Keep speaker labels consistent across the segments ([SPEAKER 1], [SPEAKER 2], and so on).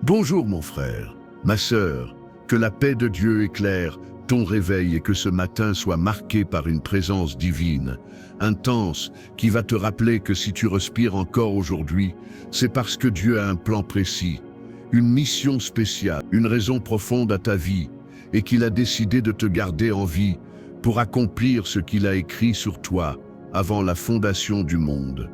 [SPEAKER 1] Bonjour mon frère, ma sœur, que la paix de Dieu éclaire ton réveil et que ce matin soit marqué par une présence divine, intense, qui va te rappeler que si tu respires encore aujourd'hui, c'est parce que Dieu a un plan précis, une mission spéciale, une raison profonde à ta vie, et qu'il a décidé de te garder en vie pour accomplir ce qu'il a écrit sur toi avant la fondation du monde.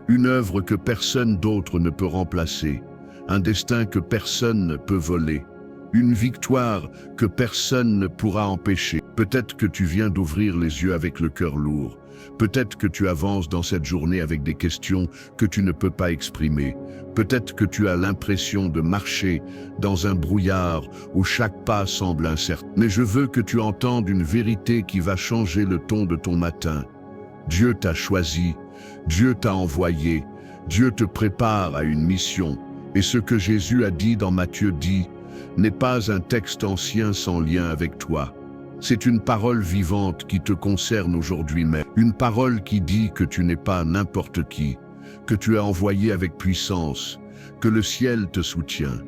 [SPEAKER 1] Une œuvre que personne d'autre ne peut remplacer, un destin que personne ne peut voler, une victoire que personne ne pourra empêcher. Peut-être que tu viens d'ouvrir les yeux avec le cœur lourd. Peut-être que tu avances dans cette journée avec des questions que tu ne peux pas exprimer. Peut-être que tu as l'impression de marcher dans un brouillard où chaque pas semble incertain. Mais je veux que tu entendes une vérité qui va changer le ton de ton matin. Dieu t'a choisi, Dieu t'a envoyé, Dieu te prépare à une mission. Et ce que Jésus a dit dans Matthieu 10 n'est pas un texte ancien sans lien avec toi. C'est une parole vivante qui te concerne aujourd'hui même. Une parole qui dit que tu n'es pas n'importe qui, que tu es envoyé avec puissance, que le ciel te soutient.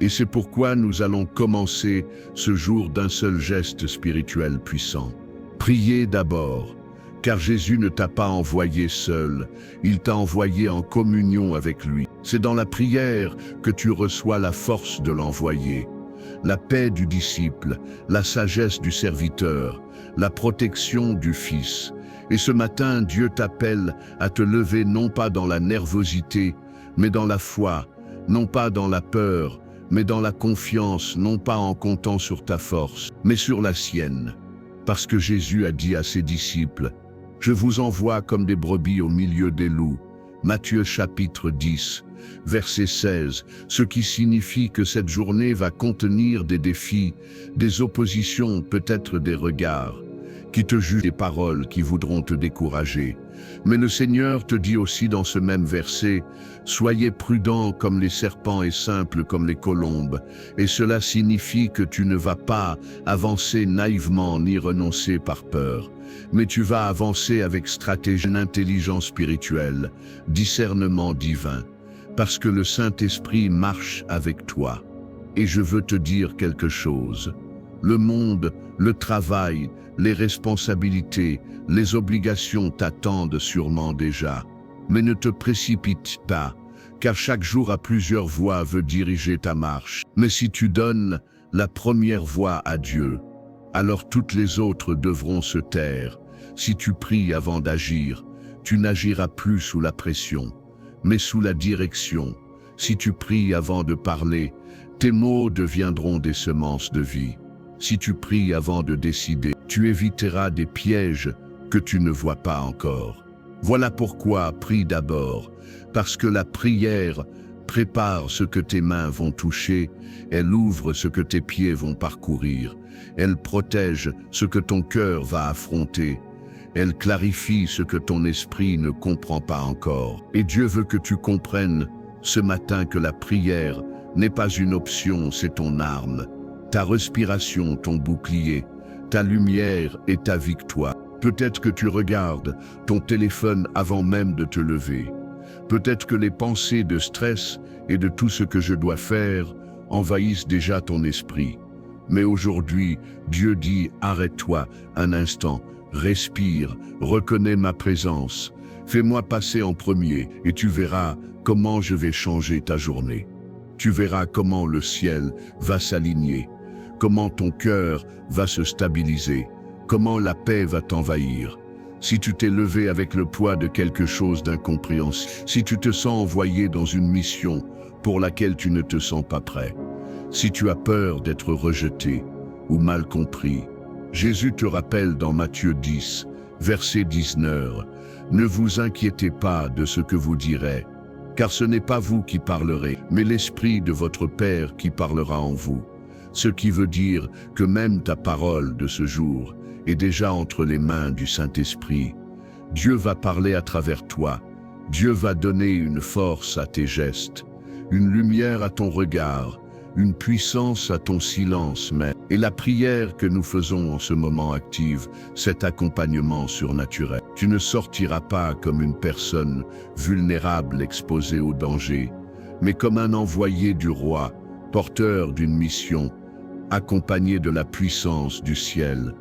[SPEAKER 1] Et c'est pourquoi nous allons commencer ce jour d'un seul geste spirituel puissant. Priez d'abord, car Jésus ne t'a pas envoyé seul, il t'a envoyé en communion avec lui. C'est dans la prière que tu reçois la force de l'envoyé, la paix du disciple, la sagesse du serviteur, la protection du Fils. Et ce matin, Dieu t'appelle à te lever non pas dans la nervosité, mais dans la foi, non pas dans la peur, mais dans la confiance, non pas en comptant sur ta force, mais sur la sienne. Parce que Jésus a dit à ses disciples, « Je vous envoie comme des brebis au milieu des loups ». Matthieu chapitre 10, verset 16, ce qui signifie que cette journée va contenir des défis, des oppositions, peut-être des regards, qui te jugent, des paroles qui voudront te décourager. Mais le Seigneur te dit aussi dans ce même verset, « Soyez prudents comme les serpents et simples comme les colombes ». Et cela signifie que tu ne vas pas avancer naïvement ni renoncer par peur, mais tu vas avancer avec stratégie, intelligence spirituelle, discernement divin, parce que le Saint-Esprit marche avec toi. Et je veux te dire quelque chose. Le monde, le travail, les responsabilités, les obligations t'attendent sûrement déjà. Mais ne te précipite pas, car chaque jour à plusieurs voies veut diriger ta marche. Mais si tu donnes la première voie à Dieu, alors toutes les autres devront se taire. Si tu pries avant d'agir, tu n'agiras plus sous la pression, mais sous la direction. Si tu pries avant de parler, tes mots deviendront des semences de vie. Si tu pries avant de décider, tu éviteras des pièges que tu ne vois pas encore. Voilà pourquoi prie d'abord, parce que la prière prépare ce que tes mains vont toucher, elle ouvre ce que tes pieds vont parcourir, elle protège ce que ton cœur va affronter, elle clarifie ce que ton esprit ne comprend pas encore. Et Dieu veut que tu comprennes ce matin que la prière n'est pas une option, c'est ton arme, ta respiration, ton bouclier, ta lumière et ta victoire. Peut-être que tu regardes ton téléphone avant même de te lever. Peut-être que les pensées de stress et de tout ce que je dois faire envahissent déjà ton esprit. Mais aujourd'hui, Dieu dit, arrête-toi un instant, respire, reconnais ma présence, fais-moi passer en premier et tu verras comment je vais changer ta journée. Tu verras comment le ciel va s'aligner, comment ton cœur va se stabiliser, comment la paix va t'envahir. Si tu t'es levé avec le poids de quelque chose d'incompréhensible, si tu te sens envoyé dans une mission pour laquelle tu ne te sens pas prêt, si tu as peur d'être rejeté ou mal compris, Jésus te rappelle dans Matthieu 10, verset 19, « Ne vous inquiétez pas de ce que vous direz, car ce n'est pas vous qui parlerez, mais l'Esprit de votre Père qui parlera en vous. » Ce qui veut dire que même ta parole de ce jour est déjà entre les mains du Saint-Esprit. Dieu va parler à travers toi. Dieu va donner une force à tes gestes, une lumière à ton regard, une puissance à ton silence même. Et la prière que nous faisons en ce moment active cet accompagnement surnaturel. Tu ne sortiras pas comme une personne vulnérable exposée au danger, mais comme un envoyé du roi, porteur d'une mission, accompagné de la puissance du ciel,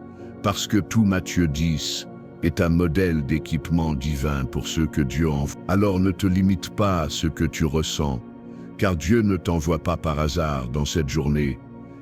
[SPEAKER 1] parce que tout Matthieu 10 est un modèle d'équipement divin pour ceux que Dieu envoie. Alors ne te limite pas à ce que tu ressens, car Dieu ne t'envoie pas par hasard dans cette journée.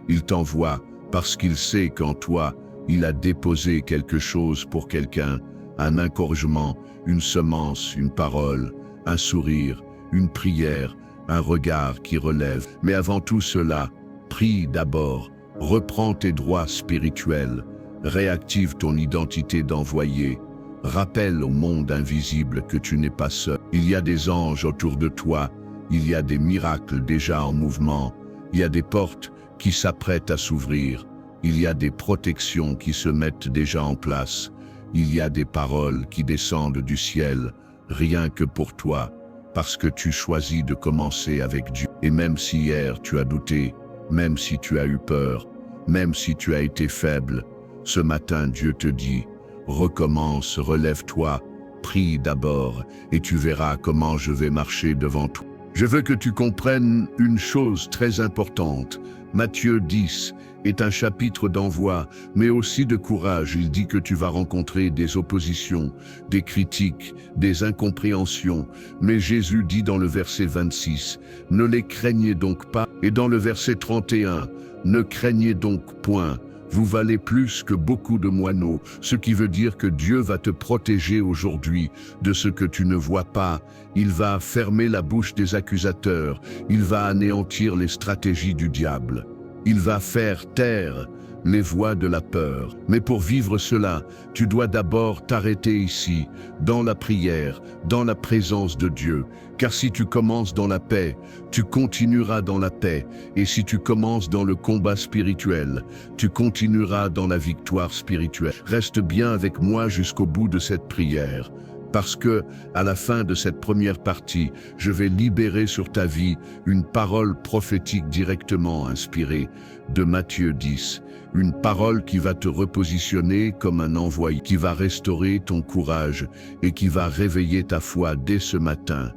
[SPEAKER 1] Il t'envoie parce qu'il sait qu'en toi, il a déposé quelque chose pour quelqu'un, un encouragement, une semence, une parole, un sourire, une prière, un regard qui relève. Mais avant tout cela, prie d'abord, reprends tes droits spirituels, réactive ton identité d'envoyé, rappelle au monde invisible que tu n'es pas seul. Il y a des anges autour de toi, il y a des miracles déjà en mouvement, il y a des portes qui s'apprêtent à s'ouvrir, il y a des protections qui se mettent déjà en place, il y a des paroles qui descendent du ciel, rien que pour toi, parce que tu choisis de commencer avec Dieu. Et même si hier tu as douté, même si tu as eu peur, même si tu as été faible, ce matin Dieu te dit, recommence, relève-toi, prie d'abord, et tu verras comment je vais marcher devant toi. Je veux que tu comprennes une chose très importante. Matthieu 10 est un chapitre d'envoi, mais aussi de courage. Il dit que tu vas rencontrer des oppositions, des critiques, des incompréhensions. Mais Jésus dit dans le verset 26, « Ne les craignez donc pas ». Et dans le verset 31, « Ne craignez donc point ». Vous valez plus que beaucoup de moineaux, ce qui veut dire que Dieu va te protéger aujourd'hui de ce que tu ne vois pas. Il va fermer la bouche des accusateurs, il va anéantir les stratégies du diable. Il va faire taire les voix de la peur. Mais pour vivre cela, tu dois d'abord t'arrêter ici, dans la prière, dans la présence de Dieu. Car si tu commences dans la paix, tu continueras dans la paix. Et si tu commences dans le combat spirituel, tu continueras dans la victoire spirituelle. Reste bien avec moi jusqu'au bout de cette prière. Parce que, à la fin de cette première partie, je vais libérer sur ta vie une parole prophétique directement inspirée de Matthieu 10. Une parole qui va te repositionner comme un envoyé, qui va restaurer ton courage et qui va réveiller ta foi dès ce matin.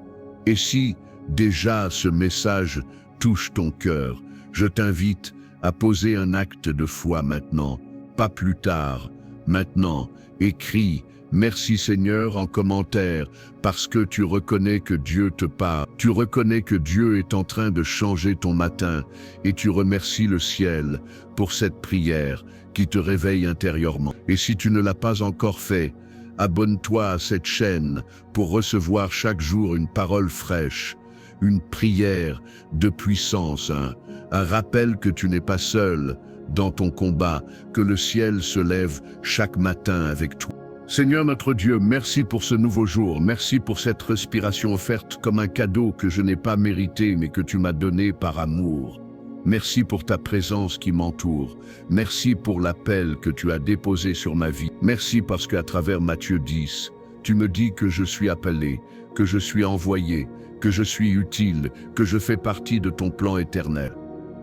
[SPEAKER 1] Et si déjà ce message touche ton cœur, je t'invite à poser un acte de foi maintenant, pas plus tard. Maintenant, écris « Merci Seigneur » en commentaire, parce que tu reconnais que Dieu te parle. Tu reconnais que Dieu est en train de changer ton matin et tu remercies le ciel pour cette prière qui te réveille intérieurement. Et si tu ne l'as pas encore fait, abonne-toi à cette chaîne pour recevoir chaque jour une parole fraîche, une prière de puissance, un rappel que tu n'es pas seul dans ton combat, que le ciel se lève chaque matin avec toi. Seigneur notre Dieu, merci pour ce nouveau jour, merci pour cette respiration offerte comme un cadeau que je n'ai pas mérité mais que tu m'as donné par amour. Merci pour ta présence qui m'entoure, merci pour l'appel que tu as déposé sur ma vie. Merci parce qu'à travers Matthieu 10, tu me dis que je suis appelé, que je suis envoyé, que je suis utile, que je fais partie de ton plan éternel.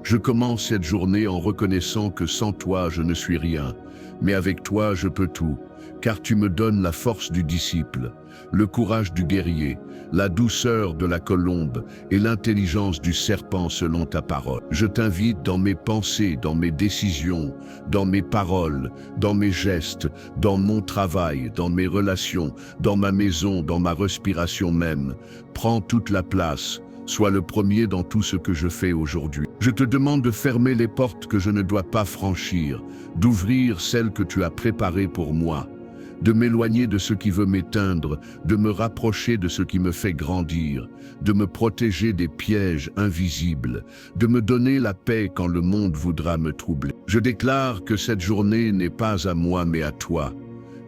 [SPEAKER 1] Je commence cette journée en reconnaissant que sans toi je ne suis rien, mais avec toi je peux tout, car tu me donnes la force du disciple, le courage du guerrier, la douceur de la colombe et l'intelligence du serpent selon ta parole. Je t'invite dans mes pensées, dans mes décisions, dans mes paroles, dans mes gestes, dans mon travail, dans mes relations, dans ma maison, dans ma respiration même. Prends toute la place. Sois le premier dans tout ce que je fais aujourd'hui. Je te demande de fermer les portes que je ne dois pas franchir, d'ouvrir celles que tu as préparées pour moi, de m'éloigner de ce qui veut m'éteindre, de me rapprocher de ce qui me fait grandir, de me protéger des pièges invisibles, de me donner la paix quand le monde voudra me troubler. Je déclare que cette journée n'est pas à moi mais à toi.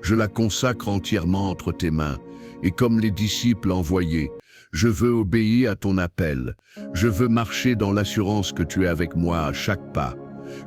[SPEAKER 1] Je la consacre entièrement entre tes mains, et comme les disciples envoyés, je veux obéir à ton appel. Je veux marcher dans l'assurance que tu es avec moi à chaque pas,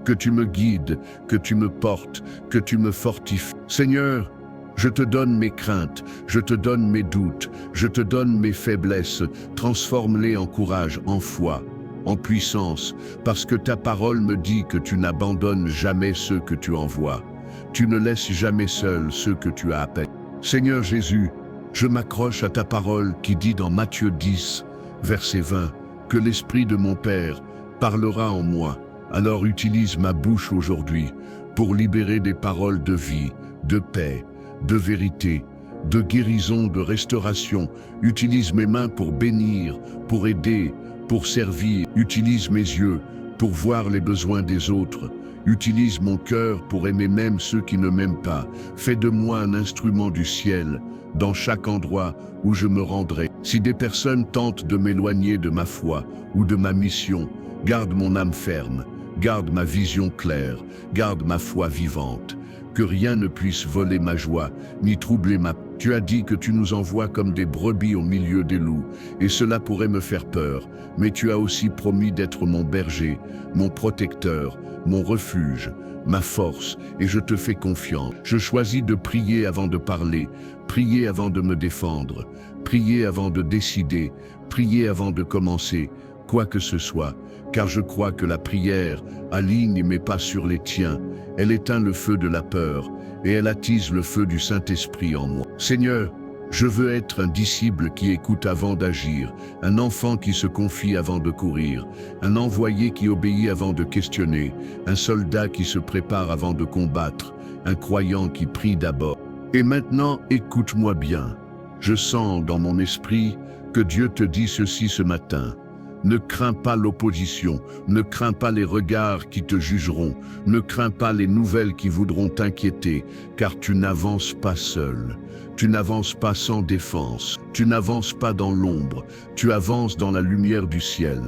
[SPEAKER 1] que tu me guides, que tu me portes, que tu me fortifies. Seigneur, je te donne mes craintes, je te donne mes doutes, je te donne mes faiblesses, transforme-les en courage, en foi, en puissance, parce que ta parole me dit que tu n'abandonnes jamais ceux que tu envoies. Tu ne laisses jamais seuls ceux que tu as appelés. Seigneur Jésus, je m'accroche à ta parole qui dit dans Matthieu 10, verset 20, que l'Esprit de mon Père parlera en moi. Alors utilise ma bouche aujourd'hui pour libérer des paroles de vie, de paix, de vérité, de guérison, de restauration. Utilise mes mains pour bénir, pour aider, pour servir. Utilise mes yeux pour voir les besoins des autres. Utilise mon cœur pour aimer même ceux qui ne m'aiment pas. Fais de moi un instrument du ciel dans chaque endroit où je me rendrai. Si des personnes tentent de m'éloigner de ma foi ou de ma mission, garde mon âme ferme, garde ma vision claire, garde ma foi vivante. Que rien ne puisse voler ma joie, ni troubler ma... Tu as dit que tu nous envoies comme des brebis au milieu des loups, et cela pourrait me faire peur. Mais tu as aussi promis d'être mon berger, mon protecteur, mon refuge, ma force, et je te fais confiance. Je choisis de prier avant de parler, prier avant de me défendre, prier avant de décider, prier avant de commencer, quoi que ce soit, car je crois que la prière aligne mes pas sur les tiens, elle éteint le feu de la peur, et elle attise le feu du Saint-Esprit en moi. Seigneur, je veux être un disciple qui écoute avant d'agir, un enfant qui se confie avant de courir, un envoyé qui obéit avant de questionner, un soldat qui se prépare avant de combattre, un croyant qui prie d'abord. Et maintenant, écoute-moi bien. Je sens dans mon esprit que Dieu te dit ceci ce matin. Ne crains pas l'opposition, ne crains pas les regards qui te jugeront, ne crains pas les nouvelles qui voudront t'inquiéter, car tu n'avances pas seul. Tu n'avances pas sans défense, tu n'avances pas dans l'ombre, tu avances dans la lumière du ciel.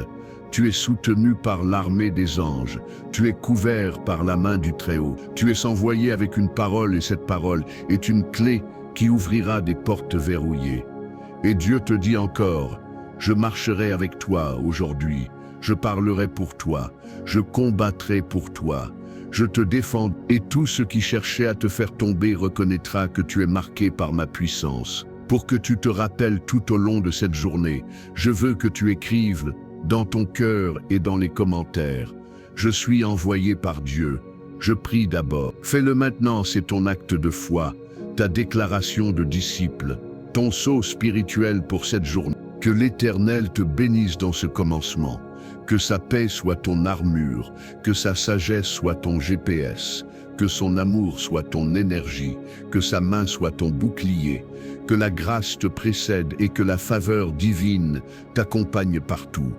[SPEAKER 1] Tu es soutenu par l'armée des anges, tu es couvert par la main du Très-Haut. Tu es envoyé avec une parole et cette parole est une clé qui ouvrira des portes verrouillées. Et Dieu te dit encore, je marcherai avec toi aujourd'hui, je parlerai pour toi, je combattrai pour toi, je te défends. Et tout ce qui cherchait à te faire tomber reconnaîtra que tu es marqué par ma puissance. Pour que tu te rappelles tout au long de cette journée, je veux que tu écrives dans ton cœur et dans les commentaires. Je suis envoyé par Dieu, je prie d'abord. Fais-le maintenant, c'est ton acte de foi, ta déclaration de disciple, ton saut spirituel pour cette journée. Que l'Éternel te bénisse dans ce commencement, que sa paix soit ton armure, que sa sagesse soit ton GPS, que son amour soit ton énergie, que sa main soit ton bouclier, que la grâce te précède et que la faveur divine t'accompagne partout.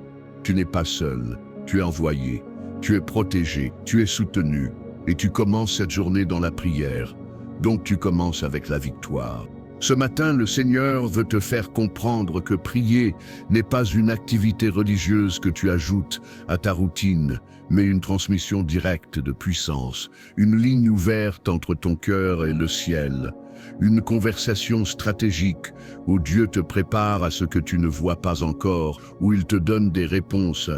[SPEAKER 1] Tu n'es pas seul, tu es envoyé, tu es protégé, tu es soutenu, et tu commences cette journée dans la prière, donc tu commences avec la victoire. Ce matin, le Seigneur veut te faire comprendre que prier n'est pas une activité religieuse que tu ajoutes à ta routine, mais une transmission directe de puissance, une ligne ouverte entre ton cœur et le ciel, une conversation stratégique où Dieu te prépare à ce que tu ne vois pas encore, où il te donne des réponses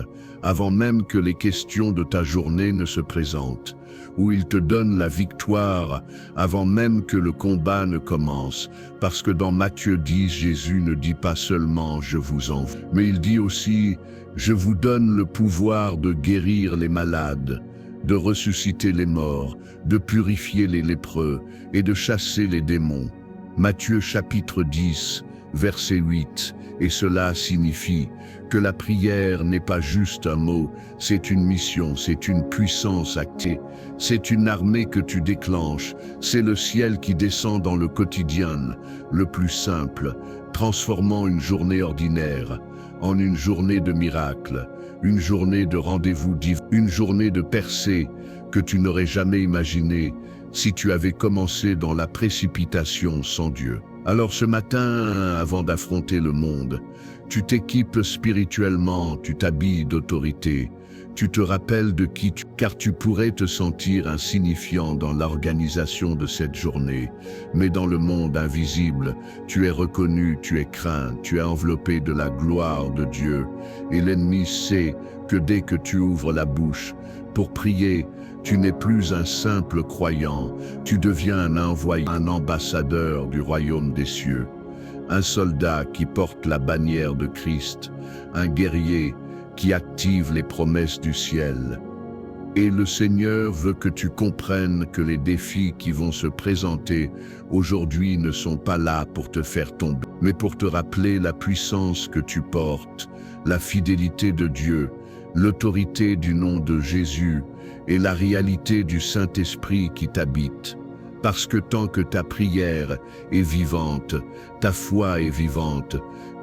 [SPEAKER 1] avant même que les questions de ta journée ne se présentent, où il te donne la victoire avant même que le combat ne commence. Parce que dans Matthieu 10, Jésus ne dit pas seulement « je vous envoie », mais il dit aussi « je vous donne le pouvoir de guérir les malades, de ressusciter les morts, de purifier les lépreux et de chasser les démons ». Matthieu chapitre 10, verset 8. Et cela signifie que la prière n'est pas juste un mot, c'est une mission, c'est une puissance actée, c'est une armée que tu déclenches, c'est le ciel qui descend dans le quotidien, le plus simple, transformant une journée ordinaire en une journée de miracle, une journée de rendez-vous divin, une journée de percée que tu n'aurais jamais imaginée si tu avais commencé dans la précipitation sans Dieu. Alors ce matin, avant d'affronter le monde, tu t'équipes spirituellement, tu t'habilles d'autorité, tu te rappelles de qui tu es, car tu pourrais te sentir insignifiant dans l'organisation de cette journée, mais dans le monde invisible, tu es reconnu, tu es craint, tu es enveloppé de la gloire de Dieu, et l'ennemi sait que dès que tu ouvres la bouche pour prier, tu n'es plus un simple croyant, tu deviens un envoyé, un ambassadeur du royaume des cieux, un soldat qui porte la bannière de Christ, un guerrier qui active les promesses du ciel. Et le Seigneur veut que tu comprennes que les défis qui vont se présenter aujourd'hui ne sont pas là pour te faire tomber, mais pour te rappeler la puissance que tu portes, la fidélité de Dieu, l'autorité du nom de Jésus et la réalité du Saint-Esprit qui t'habite. Parce que tant que ta prière est vivante, ta foi est vivante,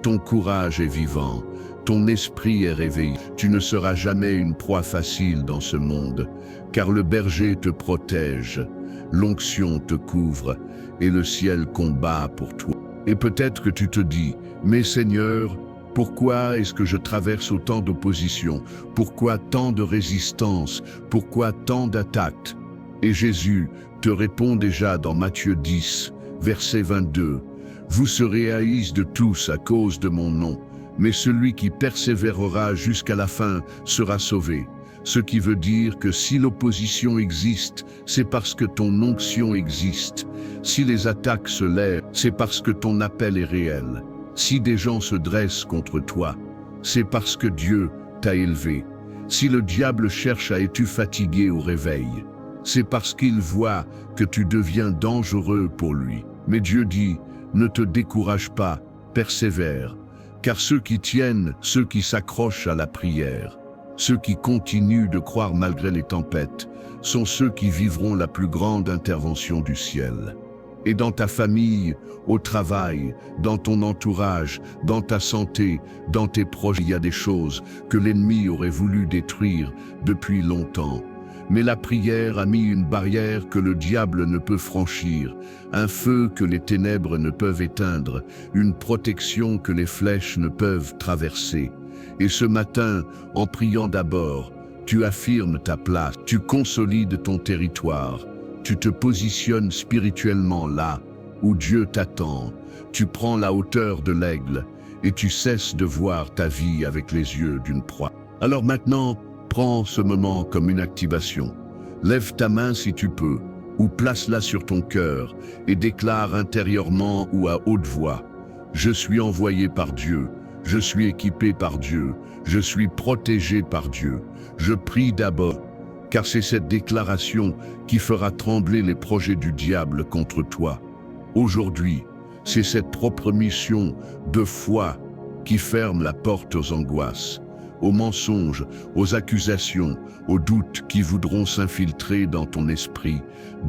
[SPEAKER 1] ton courage est vivant, ton esprit est réveillé, tu ne seras jamais une proie facile dans ce monde, car le berger te protège, l'onction te couvre et le ciel combat pour toi. Et peut-être que tu te dis, mais Seigneur, pourquoi est-ce que je traverse autant d'opposition? Pourquoi tant de résistance? Pourquoi tant d'attaques? Et Jésus te répond déjà dans Matthieu 10, verset 22. Vous serez haïs de tous à cause de mon nom, mais celui qui persévérera jusqu'à la fin sera sauvé. Ce qui veut dire que si l'opposition existe, c'est parce que ton onction existe. Si les attaques se lèvent, c'est parce que ton appel est réel. Si des gens se dressent contre toi, c'est parce que Dieu t'a élevé. Si le diable cherche à être fatigué au réveil, c'est parce qu'il voit que tu deviens dangereux pour lui. Mais Dieu dit, ne te décourage pas, persévère, car ceux qui tiennent, ceux qui s'accrochent à la prière, ceux qui continuent de croire malgré les tempêtes, sont ceux qui vivront la plus grande intervention du ciel. Et dans ta famille, au travail, dans ton entourage, dans ta santé, dans tes projets, il y a des choses que l'ennemi aurait voulu détruire depuis longtemps. Mais la prière a mis une barrière que le diable ne peut franchir, un feu que les ténèbres ne peuvent éteindre, une protection que les flèches ne peuvent traverser. Et ce matin, en priant d'abord, tu affirmes ta place, tu consolides ton territoire, tu te positionnes spirituellement là où Dieu t'attend, tu prends la hauteur de l'aigle et tu cesses de voir ta vie avec les yeux d'une proie. Alors maintenant, prends ce moment comme une activation. Lève ta main si tu peux, ou place-la sur ton cœur et déclare intérieurement ou à haute voix, « Je suis envoyé par Dieu, je suis équipé par Dieu, je suis protégé par Dieu, je prie d'abord. » Car c'est cette déclaration qui fera trembler les projets du diable contre toi. Aujourd'hui, c'est cette propre mission de foi qui ferme la porte aux angoisses, aux mensonges, aux accusations, aux doutes qui voudront s'infiltrer dans ton esprit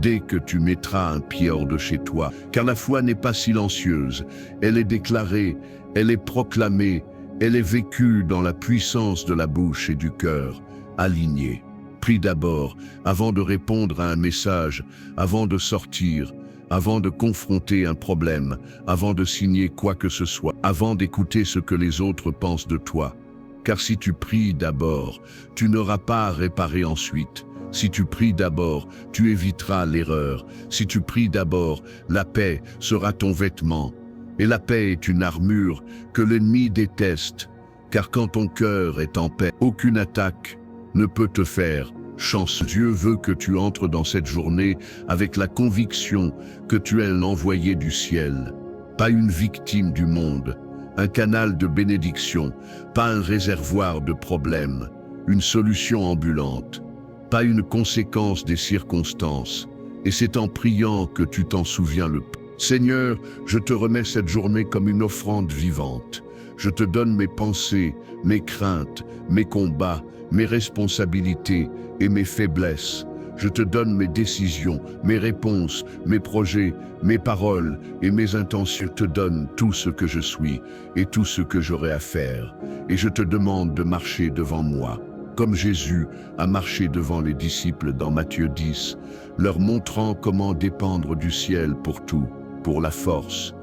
[SPEAKER 1] dès que tu mettras un pied hors de chez toi. Car la foi n'est pas silencieuse, elle est déclarée, elle est proclamée, elle est vécue dans la puissance de la bouche et du cœur, alignée. Prie d'abord, avant de répondre à un message, avant de sortir, avant de confronter un problème, avant de signer quoi que ce soit, avant d'écouter ce que les autres pensent de toi. Car si tu pries d'abord, tu n'auras pas à réparer ensuite. Si tu pries d'abord, tu éviteras l'erreur. Si tu pries d'abord, la paix sera ton vêtement. Et la paix est une armure que l'ennemi déteste. Car quand ton cœur est en paix, aucune attaque ne peut te faire chance. Dieu veut que tu entres dans cette journée avec la conviction que tu es l'envoyé du ciel, pas une victime du monde, un canal de bénédiction, pas un réservoir de problèmes, une solution ambulante, pas une conséquence des circonstances. Et c'est en priant que tu t'en souviens le plus. Seigneur, je te remets cette journée comme une offrande vivante. Je te donne mes pensées, mes craintes, mes combats, mes responsabilités et mes faiblesses. Je te donne mes décisions, mes réponses, mes projets, mes paroles et mes intentions. Je te donne tout ce que je suis et tout ce que j'aurai à faire. Et je te demande de marcher devant moi, comme Jésus a marché devant les disciples dans Matthieu 10, leur montrant comment dépendre du ciel pour tout, pour la force,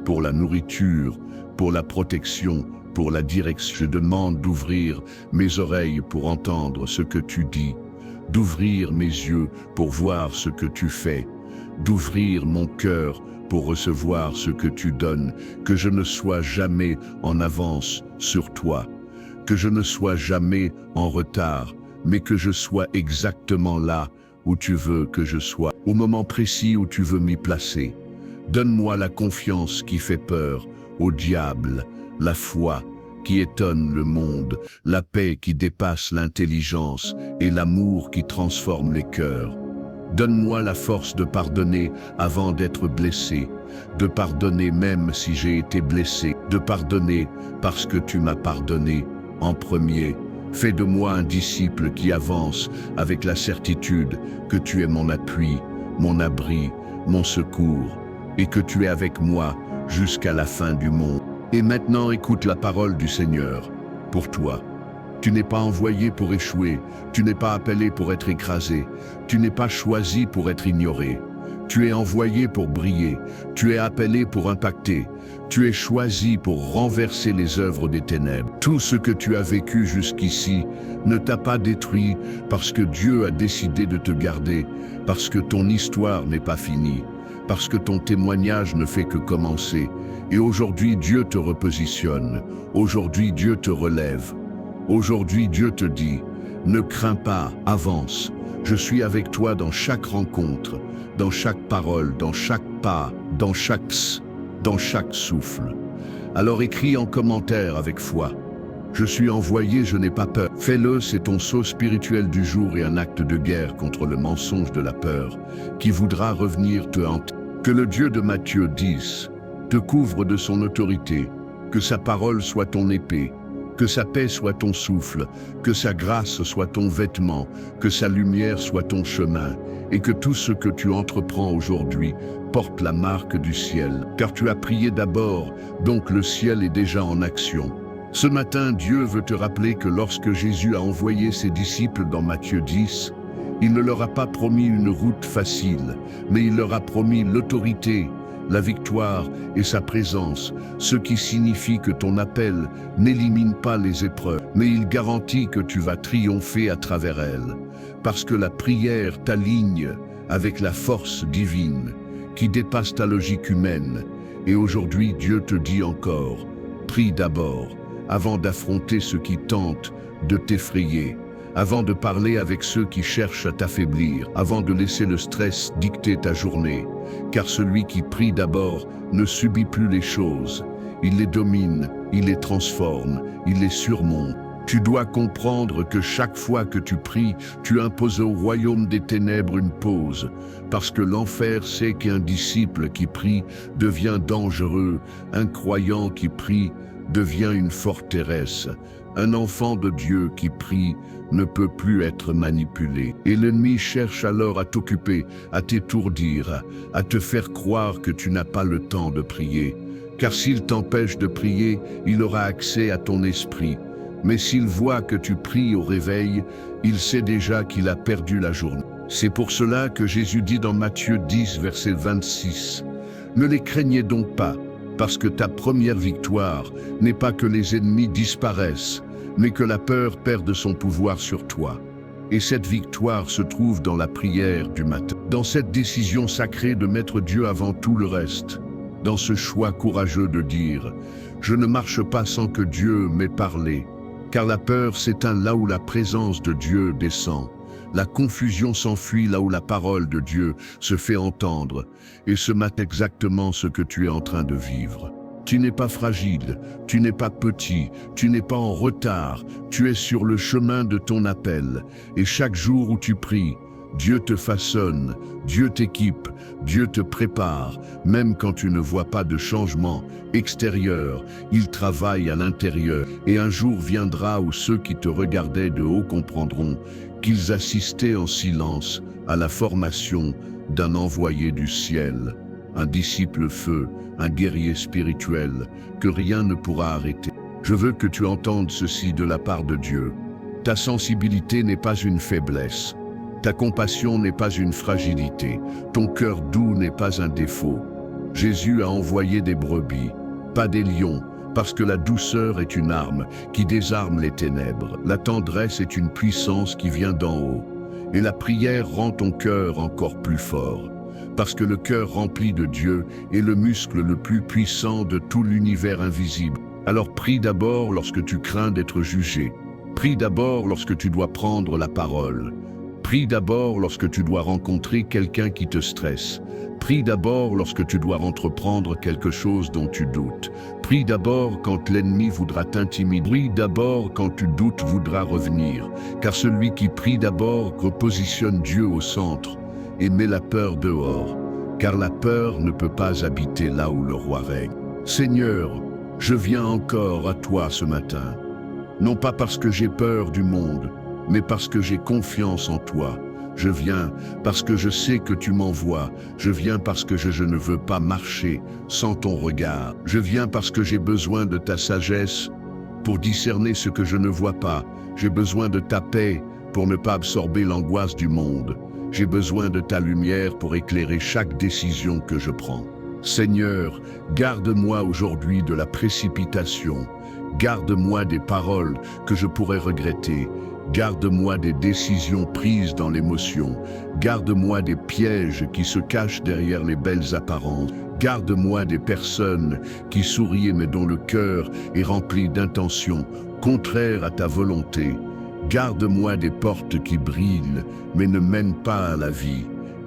[SPEAKER 1] pour la nourriture, pour la protection, pour la direction. Je demande d'ouvrir mes oreilles pour entendre ce que tu dis, d'ouvrir mes yeux pour voir ce que tu fais, d'ouvrir mon cœur pour recevoir ce que tu donnes, que je ne sois jamais en avance sur toi, que je ne sois jamais en retard, mais que je sois exactement là où tu veux que je sois, au moment précis où tu veux m'y placer. Donne-moi la confiance qui fait peur au diable, la foi qui étonne le monde, la paix qui dépasse l'intelligence et l'amour qui transforme les cœurs. Donne-moi la force de pardonner avant d'être blessé, de pardonner même si j'ai été blessé, de pardonner parce que tu m'as pardonné en premier, Fais de moi un disciple qui avance avec la certitude que tu es mon appui, mon abri, mon secours, et que tu es avec moi jusqu'à la fin du monde. Et maintenant écoute la parole du Seigneur pour toi. Tu n'es pas envoyé pour échouer, tu n'es pas appelé pour être écrasé, tu n'es pas choisi pour être ignoré. Tu es envoyé pour briller, tu es appelé pour impacter, tu es choisi pour renverser les œuvres des ténèbres. Tout ce que tu as vécu jusqu'ici ne t'a pas détruit parce que Dieu a décidé de te garder, parce que ton histoire n'est pas finie, parce que ton témoignage ne fait que commencer. Et aujourd'hui, Dieu te repositionne, aujourd'hui, Dieu te relève. Aujourd'hui, Dieu te dit, ne crains pas, avance. Je suis avec toi dans chaque rencontre, dans chaque parole, dans chaque pas, dans chaque souffle. Alors écris en commentaire avec foi. Je suis envoyé, je n'ai pas peur. Fais-le, c'est ton saut spirituel du jour et un acte de guerre contre le mensonge de la peur qui voudra revenir te hanter. Que le Dieu de Matthieu 10 te couvre de son autorité, que sa parole soit ton épée, que sa paix soit ton souffle, que sa grâce soit ton vêtement, que sa lumière soit ton chemin, et que tout ce que tu entreprends aujourd'hui porte la marque du ciel. Car tu as prié d'abord, donc le ciel est déjà en action. Ce matin, Dieu veut te rappeler que lorsque Jésus a envoyé ses disciples dans Matthieu 10, il ne leur a pas promis une route facile, mais il leur a promis l'autorité, la victoire et sa présence, ce qui signifie que ton appel n'élimine pas les épreuves, mais il garantit que tu vas triompher à travers elles, parce que la prière t'aligne avec la force divine qui dépasse ta logique humaine. Et aujourd'hui, Dieu te dit encore, prie d'abord, avant d'affronter ceux qui tentent de t'effrayer, avant de parler avec ceux qui cherchent à t'affaiblir, avant de laisser le stress dicter ta journée. Car celui qui prie d'abord ne subit plus les choses. Il les domine, il les transforme, il les surmonte. Tu dois comprendre que chaque fois que tu pries, tu imposes au royaume des ténèbres une pause, parce que l'enfer sait qu'un disciple qui prie devient dangereux, un croyant qui prie devient une forteresse. Un enfant de Dieu qui prie ne peut plus être manipulé. Et l'ennemi cherche alors à t'occuper, à t'étourdir, à te faire croire que tu n'as pas le temps de prier. Car s'il t'empêche de prier, il aura accès à ton esprit. Mais s'il voit que tu pries au réveil, il sait déjà qu'il a perdu la journée. C'est pour cela que Jésus dit dans Matthieu 10, verset 26, « Ne les craignez donc pas, parce que ta première victoire n'est pas que les ennemis disparaissent, mais que la peur perde son pouvoir sur toi. Et cette victoire se trouve dans la prière du matin, dans cette décision sacrée de mettre Dieu avant tout le reste, dans ce choix courageux de dire « Je ne marche pas sans que Dieu m'ait parlé », car la peur s'éteint là où la présence de Dieu descend. La confusion s'enfuit là où la parole de Dieu se fait entendre, et ce matin exactement ce que tu es en train de vivre. Tu n'es pas fragile, tu n'es pas petit, tu n'es pas en retard, tu es sur le chemin de ton appel, et chaque jour où tu pries, Dieu te façonne, Dieu t'équipe, Dieu te prépare, même quand tu ne vois pas de changement extérieur, il travaille à l'intérieur. Et un jour viendra où ceux qui te regardaient de haut comprendront qu'ils assistaient en silence à la formation d'un envoyé du ciel, un disciple feu, un guerrier spirituel, que rien ne pourra arrêter. Je veux que tu entendes ceci de la part de Dieu. Ta sensibilité n'est pas une faiblesse. Ta compassion n'est pas une fragilité, ton cœur doux n'est pas un défaut. Jésus a envoyé des brebis, pas des lions, parce que la douceur est une arme qui désarme les ténèbres. La tendresse est une puissance qui vient d'en haut. Et la prière rend ton cœur encore plus fort, parce que le cœur rempli de Dieu est le muscle le plus puissant de tout l'univers invisible. Alors prie d'abord lorsque tu crains d'être jugé. Prie d'abord lorsque tu dois prendre la parole. Prie d'abord lorsque tu dois rencontrer quelqu'un qui te stresse. Prie d'abord lorsque tu dois entreprendre quelque chose dont tu doutes. Prie d'abord quand l'ennemi voudra t'intimider. Prie d'abord quand tu doutes voudra revenir. Car celui qui prie d'abord repositionne Dieu au centre et met la peur dehors. Car la peur ne peut pas habiter là où le roi règne. Seigneur, je viens encore à toi ce matin. non pas parce que j'ai peur du monde, mais parce que j'ai confiance en toi. Je viens parce que je sais que tu m'envoies. Je viens parce que je ne veux pas marcher sans ton regard. Je viens parce que j'ai besoin de ta sagesse pour discerner ce que je ne vois pas. J'ai besoin de ta paix pour ne pas absorber l'angoisse du monde. J'ai besoin de ta lumière pour éclairer chaque décision que je prends. Seigneur, garde-moi aujourd'hui de la précipitation. Garde-moi des paroles que je pourrais regretter. Garde-moi des décisions prises dans l'émotion. Garde-moi des pièges qui se cachent derrière les belles apparences. Garde-moi des personnes qui sourient mais dont le cœur est rempli d'intentions contraires à ta volonté. Garde-moi des portes qui brillent mais ne mènent pas à la vie.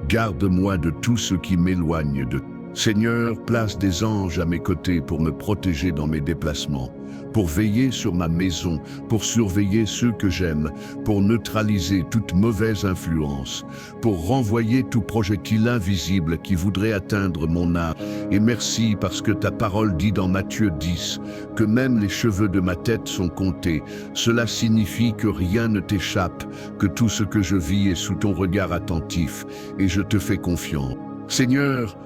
[SPEAKER 1] Garde-moi de tout ce qui m'éloigne de toi. Seigneur, place des anges à mes côtés pour me protéger dans mes déplacements, pour veiller sur ma maison, pour surveiller ceux que j'aime, pour neutraliser toute mauvaise influence, pour renvoyer tout projectile invisible qui voudrait atteindre mon âme. Et merci parce que ta parole dit dans Matthieu 10 que même les cheveux de ma tête sont comptés. Cela signifie que rien ne t'échappe, que tout ce que je vis est sous ton regard attentif et je te fais confiance. Seigneur,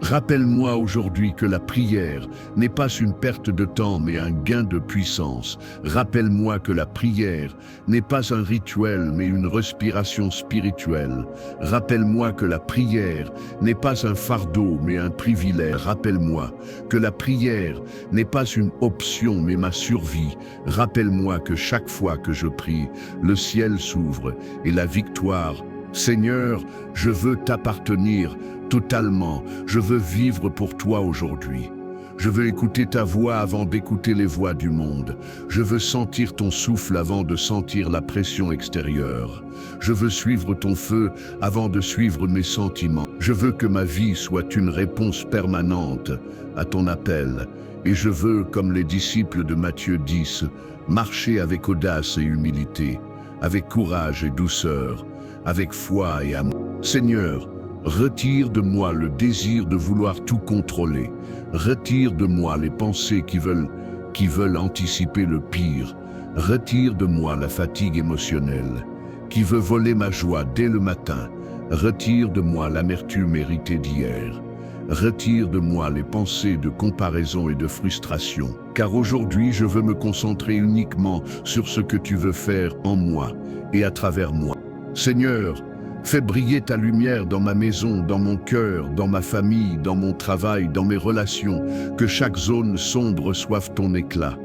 [SPEAKER 1] rappelle-moi aujourd'hui que la prière n'est pas une perte de temps mais un gain de puissance. Rappelle-moi que la prière n'est pas un rituel mais une respiration spirituelle. Rappelle-moi que la prière n'est pas un fardeau mais un privilège. Rappelle-moi que la prière n'est pas une option mais ma survie. Rappelle-moi que chaque fois que je prie, le ciel s'ouvre et la victoire. Seigneur, je veux t'appartenir totalement. Je veux vivre pour toi aujourd'hui. Je veux écouter ta voix avant d'écouter les voix du monde. Je veux sentir ton souffle avant de sentir la pression extérieure. Je veux suivre ton feu avant de suivre mes sentiments. Je veux que ma vie soit une réponse permanente à ton appel. Et je veux, comme les disciples de Matthieu 10, marcher avec audace et humilité, avec courage et douceur, avec foi et amour. Seigneur, retire de moi le désir de vouloir tout contrôler. Retire de moi les pensées qui veulent anticiper le pire. Retire de moi la fatigue émotionnelle qui veut voler ma joie dès le matin. Retire de moi l'amertume héritée d'hier. Retire de moi les pensées de comparaison et de frustration. Car aujourd'hui, je veux me concentrer uniquement sur ce que tu veux faire en moi et à travers moi. Seigneur, fais briller ta lumière dans ma maison, dans mon cœur, dans ma famille, dans mon travail, dans mes relations. Que chaque zone sombre reçoive ton éclat.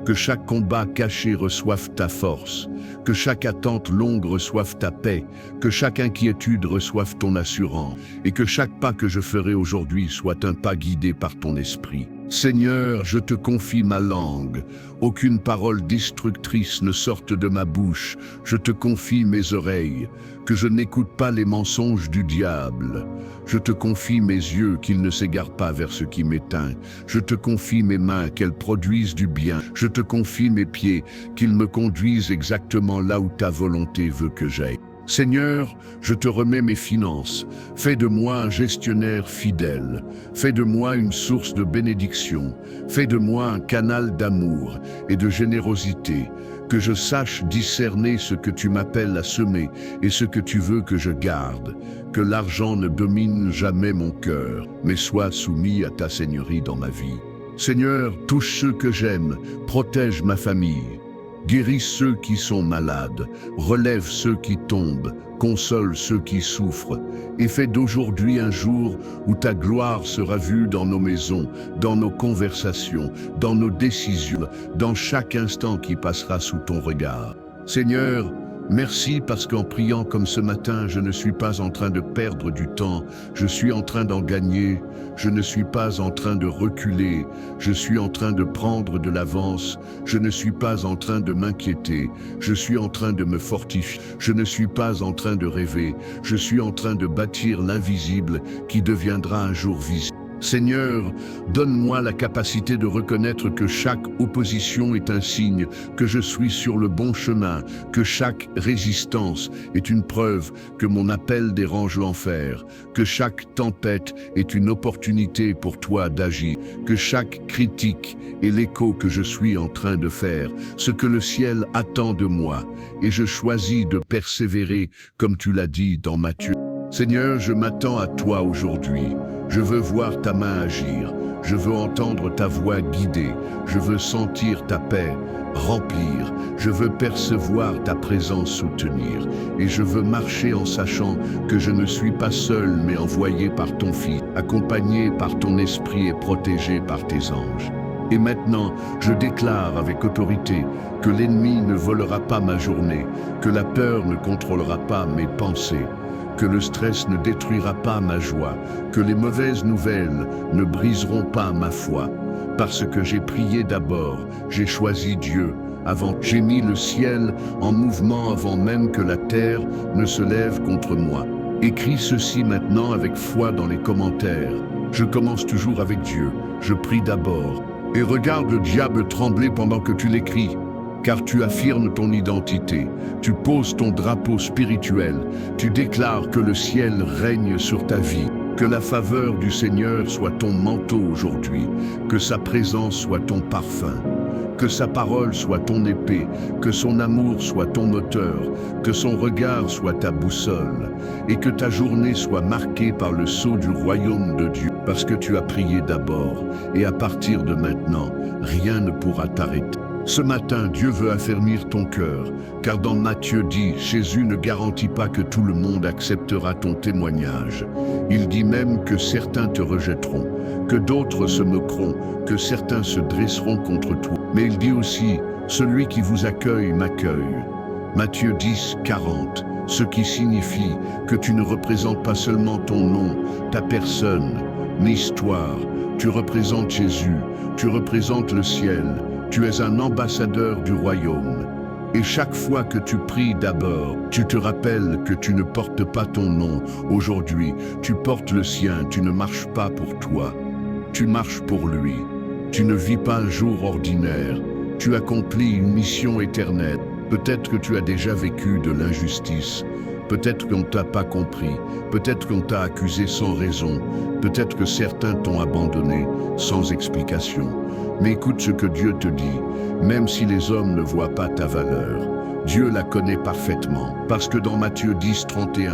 [SPEAKER 1] Que chaque combat caché reçoive ta force. Que chaque attente longue reçoive ta paix. Que chaque inquiétude reçoive ton assurance. Et que chaque pas que je ferai aujourd'hui soit un pas guidé par ton esprit. Seigneur, je te confie ma langue. Aucune parole destructrice ne sorte de ma bouche. Je te confie mes oreilles, que je n'écoute pas les mensonges du diable. Je te confie mes yeux, qu'ils ne s'égarent pas vers ce qui m'éteint. Je te confie mes mains, qu'elles produisent du bien. Je te confie mes pieds, qu'ils me conduisent exactement là où ta volonté veut que j'aille. Seigneur, je te remets mes finances. Fais de moi un gestionnaire fidèle. Fais de moi une source de bénédiction. Fais de moi un canal d'amour et de générosité. Que je sache discerner ce que tu m'appelles à semer et ce que tu veux que je garde. Que l'argent ne domine jamais mon cœur, mais soit soumis à ta seigneurie dans ma vie. Seigneur, touche ceux que j'aime, protège ma famille. Guéris ceux qui sont malades, relève ceux qui tombent, console ceux qui souffrent, et fais d'aujourd'hui un jour où ta gloire sera vue dans nos maisons, dans nos conversations, dans nos décisions, dans chaque instant qui passera sous ton regard. Seigneur, merci parce qu'en priant comme ce matin, je ne suis pas en train de perdre du temps, je suis en train d'en gagner. Je ne suis pas en train de reculer, je suis en train de prendre de l'avance. Je ne suis pas en train de m'inquiéter, je suis en train de me fortifier. Je ne suis pas en train de rêver, je suis en train de bâtir l'invisible qui deviendra un jour visible. Seigneur, donne-moi la capacité de reconnaître que chaque opposition est un signe que je suis sur le bon chemin, que chaque résistance est une preuve que mon appel dérange l'enfer, que chaque tempête est une opportunité pour toi d'agir, que chaque critique est l'écho que je suis en train de faire, ce que le ciel attend de moi, et je choisis de persévérer comme tu l'as dit dans Matthieu. Seigneur, je m'attends à toi aujourd'hui. Je veux voir ta main agir. Je veux entendre ta voix guider. Je veux sentir ta paix remplir. Je veux percevoir ta présence soutenir. Et je veux marcher en sachant que je ne suis pas seul, mais envoyé par ton Fils, accompagné par ton Esprit et protégé par tes anges. Et maintenant, je déclare avec autorité que l'ennemi ne volera pas ma journée, que la peur ne contrôlera pas mes pensées, que le stress ne détruira pas ma joie, que les mauvaises nouvelles ne briseront pas ma foi. Parce que j'ai prié d'abord, j'ai choisi Dieu. J'ai mis le ciel en mouvement avant même que la terre ne se lève contre moi. Écris ceci maintenant avec foi dans les commentaires. Je commence toujours avec Dieu, je prie d'abord. Et regarde le diable trembler pendant que tu l'écris. Car tu affirmes ton identité, tu poses ton drapeau spirituel, tu déclares que le ciel règne sur ta vie, que la faveur du Seigneur soit ton manteau aujourd'hui, que sa présence soit ton parfum, que sa parole soit ton épée, que son amour soit ton moteur, que son regard soit ta boussole, et que ta journée soit marquée par le sceau du royaume de Dieu, parce que tu as prié d'abord, et à partir de maintenant, rien ne pourra t'arrêter. Ce matin, Dieu veut affermir ton cœur, car dans Matthieu dit, Jésus ne garantit pas que tout le monde acceptera ton témoignage. Il dit même que certains te rejetteront, que d'autres se moqueront, que certains se dresseront contre toi. Mais il dit aussi, celui qui vous accueille m'accueille. Matthieu 10, 40, ce qui signifie que tu ne représentes pas seulement ton nom, ta personne, une histoire. Tu représentes Jésus, tu représentes le ciel. Tu es un ambassadeur du royaume. Et chaque fois que tu pries d'abord, tu te rappelles que tu ne portes pas ton nom. Aujourd'hui, tu portes le sien, tu ne marches pas pour toi. Tu marches pour lui. Tu ne vis pas un jour ordinaire. Tu accomplis une mission éternelle. Peut-être que tu as déjà vécu de l'injustice. Peut-être qu'on ne t'a pas compris. Peut-être qu'on t'a accusé sans raison. Peut-être que certains t'ont abandonné sans explication. Mais écoute ce que Dieu te dit, même si les hommes ne voient pas ta valeur. Dieu la connaît parfaitement, parce que dans Matthieu 10, 31,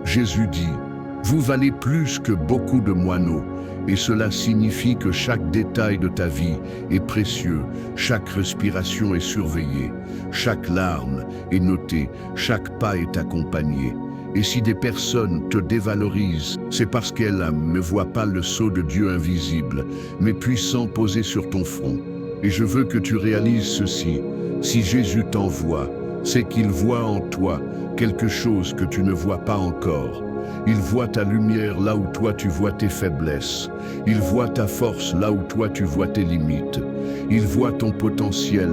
[SPEAKER 1] Jésus dit « Vous valez plus que beaucoup de moineaux ». Et cela signifie que chaque détail de ta vie est précieux, chaque respiration est surveillée, chaque larme est notée, chaque pas est accompagné. Et si des personnes te dévalorisent, c'est parce qu'elles ne voient pas le sceau de Dieu invisible, mais puissant posé sur ton front. Et je veux que tu réalises ceci, si Jésus t'envoie, c'est qu'il voit en toi quelque chose que tu ne vois pas encore. Il voit ta lumière là où toi tu vois tes faiblesses. Il voit ta force là où toi tu vois tes limites. Il voit ton potentiel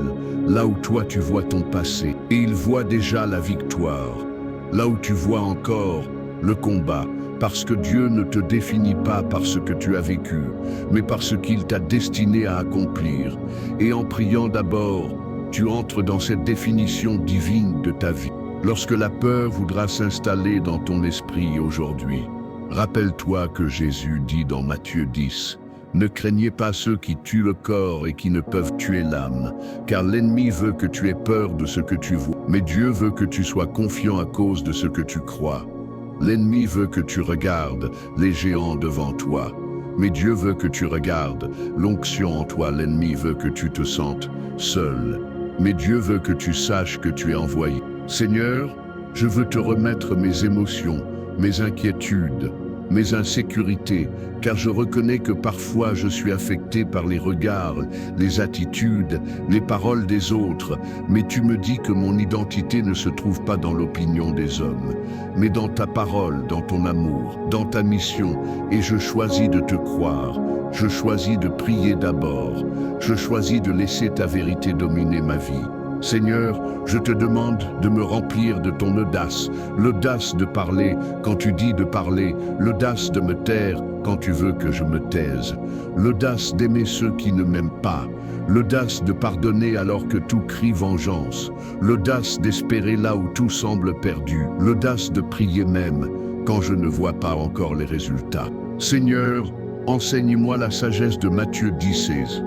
[SPEAKER 1] là où toi tu vois ton passé. Et il voit déjà la victoire. Là où tu vois encore le combat, parce que Dieu ne te définit pas par ce que tu as vécu, mais par ce qu'il t'a destiné à accomplir. Et en priant d'abord, tu entres dans cette définition divine de ta vie. Lorsque la peur voudra s'installer dans ton esprit aujourd'hui, rappelle-toi que Jésus dit dans Matthieu 10, « Ne craignez pas ceux qui tuent le corps et qui ne peuvent tuer l'âme, car l'ennemi veut que tu aies peur de ce que tu vois, mais Dieu veut que tu sois confiant à cause de ce que tu crois. L'ennemi veut que tu regardes les géants devant toi, mais Dieu veut que tu regardes l'onction en toi. L'ennemi veut que tu te sentes seul, mais Dieu veut que tu saches que tu es envoyé. Seigneur, je veux te remettre mes émotions, mes inquiétudes, mes insécurités, car je reconnais que parfois je suis affecté par les regards, les attitudes, les paroles des autres, mais tu me dis que mon identité ne se trouve pas dans l'opinion des hommes, mais dans ta parole, dans ton amour, dans ta mission, et je choisis de te croire, je choisis de prier d'abord, je choisis de laisser ta vérité dominer ma vie. Seigneur, je te demande de me remplir de ton audace, l'audace de parler quand tu dis de parler, l'audace de me taire quand tu veux que je me taise, l'audace d'aimer ceux qui ne m'aiment pas, l'audace de pardonner alors que tout crie vengeance, l'audace d'espérer là où tout semble perdu, l'audace de prier même quand je ne vois pas encore les résultats. Seigneur, enseigne-moi la sagesse de Matthieu 10,16.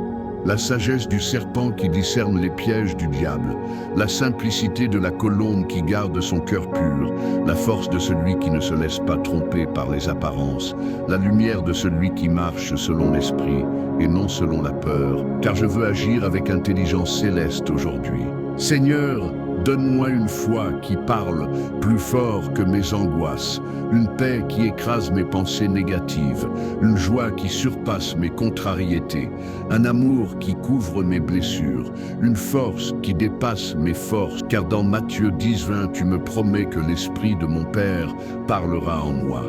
[SPEAKER 1] La sagesse du serpent qui discerne les pièges du diable, la simplicité de la colombe qui garde son cœur pur, la force de celui qui ne se laisse pas tromper par les apparences, la lumière de celui qui marche selon l'esprit et non selon la peur, car je veux agir avec intelligence céleste aujourd'hui. Seigneur, donne-moi une foi qui parle plus fort que mes angoisses, une paix qui écrase mes pensées négatives, une joie qui surpasse mes contrariétés, un amour qui couvre mes blessures, une force qui dépasse mes forces, car dans Matthieu 10,20, tu me promets que l'Esprit de mon Père parlera en moi.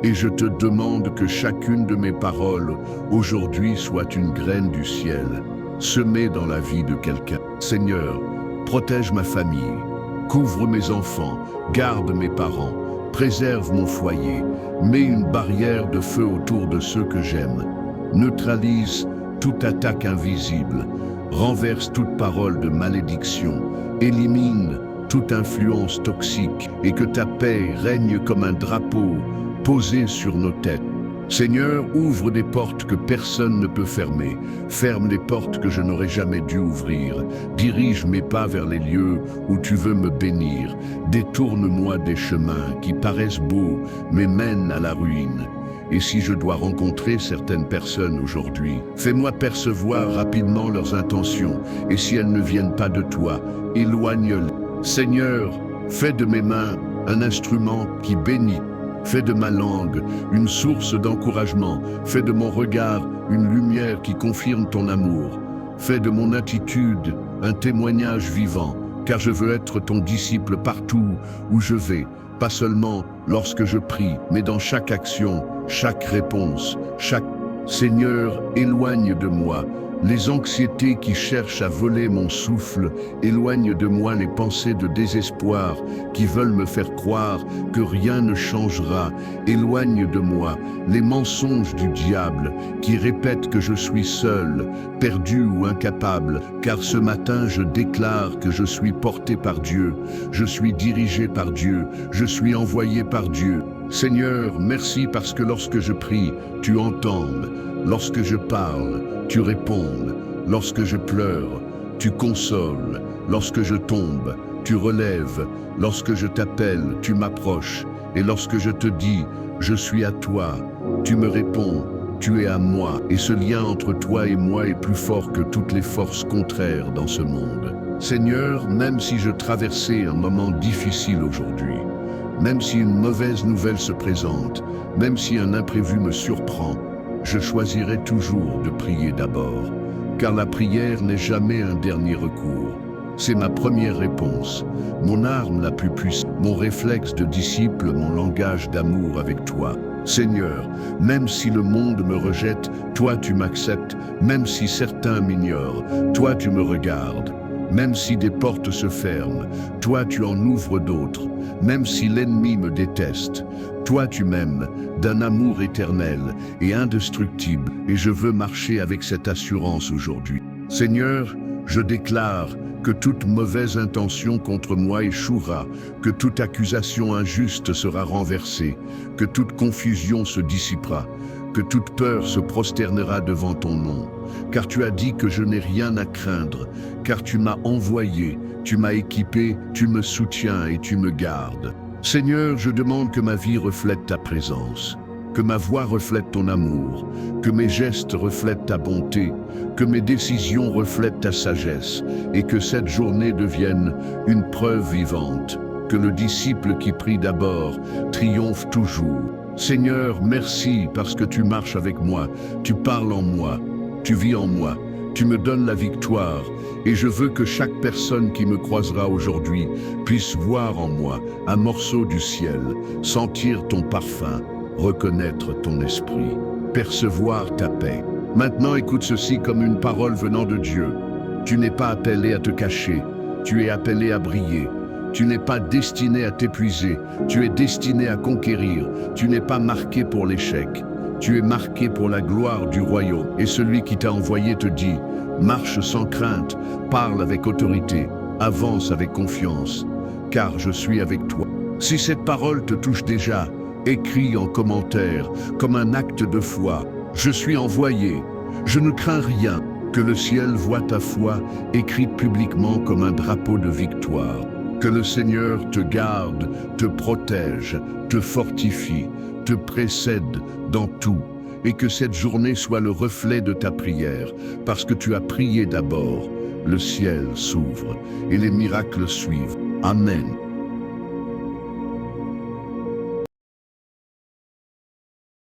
[SPEAKER 1] Et je te demande que chacune de mes paroles aujourd'hui soit une graine du ciel, semée dans la vie de quelqu'un. Seigneur, protège ma famille, couvre mes enfants, garde mes parents, préserve mon foyer, mets une barrière de feu autour de ceux que j'aime, neutralise toute attaque invisible, renverse toute parole de malédiction, élimine toute influence toxique et que ta paix règne comme un drapeau posé sur nos têtes. Seigneur, ouvre des portes que personne ne peut fermer, ferme les portes que je n'aurais jamais dû ouvrir, dirige mes pas vers les lieux où tu veux me bénir, détourne-moi des chemins qui paraissent beaux mais mènent à la ruine. Et si je dois rencontrer certaines personnes aujourd'hui, fais-moi percevoir rapidement leurs intentions, et si elles ne viennent pas de toi, éloigne-les. Seigneur, fais de mes mains un instrument qui bénit. Fais de ma langue une source d'encouragement. Fais de mon regard une lumière qui confirme ton amour. Fais de mon attitude un témoignage vivant, car je veux être ton disciple partout où je vais, pas seulement lorsque je prie, mais dans chaque action, chaque réponse, chaque... Seigneur, éloigne de moi les anxiétés qui cherchent à voler mon souffle, éloigne de moi les pensées de désespoir qui veulent me faire croire que rien ne changera, éloigne de moi les mensonges du diable qui répètent que je suis seul, perdu ou incapable, car ce matin je déclare que je suis porté par Dieu, je suis dirigé par Dieu, je suis envoyé par Dieu. Seigneur, merci parce que lorsque je prie, tu entendes, lorsque je parle, tu réponds, lorsque je pleure, tu consoles, lorsque je tombe, tu relèves, lorsque je t'appelle, tu m'approches, et lorsque je te dis, je suis à toi, tu me réponds, tu es à moi, et ce lien entre toi et moi est plus fort que toutes les forces contraires dans ce monde. Seigneur, même si je traversais un moment difficile aujourd'hui, même si une mauvaise nouvelle se présente, même si un imprévu me surprend, je choisirai toujours de prier d'abord, car la prière n'est jamais un dernier recours. C'est ma première réponse, mon arme la plus puissante, mon réflexe de disciple, mon langage d'amour avec toi. Seigneur, même si le monde me rejette, toi tu m'acceptes, même si certains m'ignorent, toi tu me regardes. Même si des portes se ferment, toi tu en ouvres d'autres. Même si l'ennemi me déteste, toi tu m'aimes d'un amour éternel et indestructible. Et je veux marcher avec cette assurance aujourd'hui. Seigneur, je déclare que toute mauvaise intention contre moi échouera, que toute accusation injuste sera renversée, que toute confusion se dissipera, que toute peur se prosternera devant ton nom. Car tu as dit que je n'ai rien à craindre, car tu m'as envoyé, tu m'as équipé, tu me soutiens et tu me gardes. Seigneur, je demande que ma vie reflète ta présence, que ma voix reflète ton amour, que mes gestes reflètent ta bonté, que mes décisions reflètent ta sagesse, et que cette journée devienne une preuve vivante, que le disciple qui prie d'abord triomphe toujours. Seigneur, merci parce que tu marches avec moi, tu parles en moi, tu vis en moi, tu me donnes la victoire, et je veux que chaque personne qui me croisera aujourd'hui puisse voir en moi un morceau du ciel, sentir ton parfum, reconnaître ton esprit, percevoir ta paix. Maintenant écoute ceci comme une parole venant de Dieu. Tu n'es pas appelé à te cacher, Tu es appelé à briller. Tu n'es pas destiné à t'épuiser, tu es destiné à conquérir. Tu n'es pas marqué pour l'échec, tu es marqué pour la gloire du royaume. Et celui qui t'a envoyé te dit, marche sans crainte, parle avec autorité, avance avec confiance, car je suis avec toi. Si cette parole te touche déjà, écris en commentaire, comme un acte de foi, je suis envoyé, je ne crains rien. Que le ciel voie ta foi, écrite publiquement comme un drapeau de victoire. Que le Seigneur te garde, te protège, te fortifie, te précède dans tout, et que cette journée soit le reflet de ta prière, parce que tu as prié d'abord. Le ciel s'ouvre et les miracles suivent. Amen.